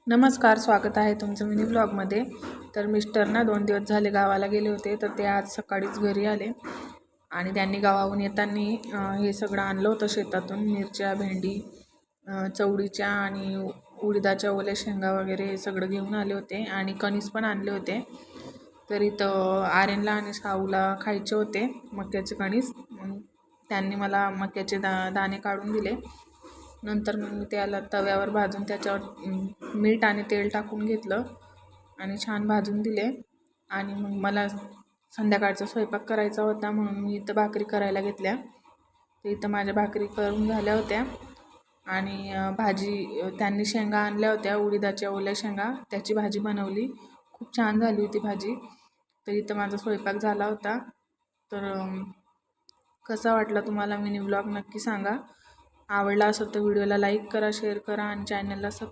नमस्कार, स्वागत आहे तुमचं मिनी ब्लॉगमध्ये। तर मिस्टर ना 2 दिवस झाले गावाला गेले होते, तर ते आज सकाळीच घरी आले आणि त्यांनी गावाहून येताना हे सगळं आणलं होतं शेतातून। मिरच्या, भेंडी, चवळीच्या आणि उडीदाच्या ओल्या शेंगा वगैरे हे सगळं घेऊन आले होते आणि कणीस पण आणले होते। तर इथं आर्यनला आणि साऊला खायचे होते मक्याचे कणीस, मग त्यांनी मला मक्याचे दाणे काढून दिले। नंतर मग मी त्याला तव्यावर भाजून त्याच्यावर मीठ आणि तेल टाकून घेतलं आणि छान भाजून दिले। आणि मग मला संध्याकाळचा स्वयंपाक करायचा होता, म्हणून मी इथं भाकरी करायला घेतल्या। तर इथं माझ्या भाकरी करून झाल्या होत्या आणि भाजी त्यांनी शेंगा आणल्या होत्या, उडीदाच्या ओल्या शेंगा, त्याची भाजी बनवली। खूप छान झाली होती भाजी। तर इथं माझा स्वयंपाक झाला होता। तर कसा वाटला तुम्हाला मिनी ब्लॉग नक्की सांगा। आवडला असेल तर व्हिडिओला लाईक करा, शेअर करा आणि चॅनलला सबस्क्राईब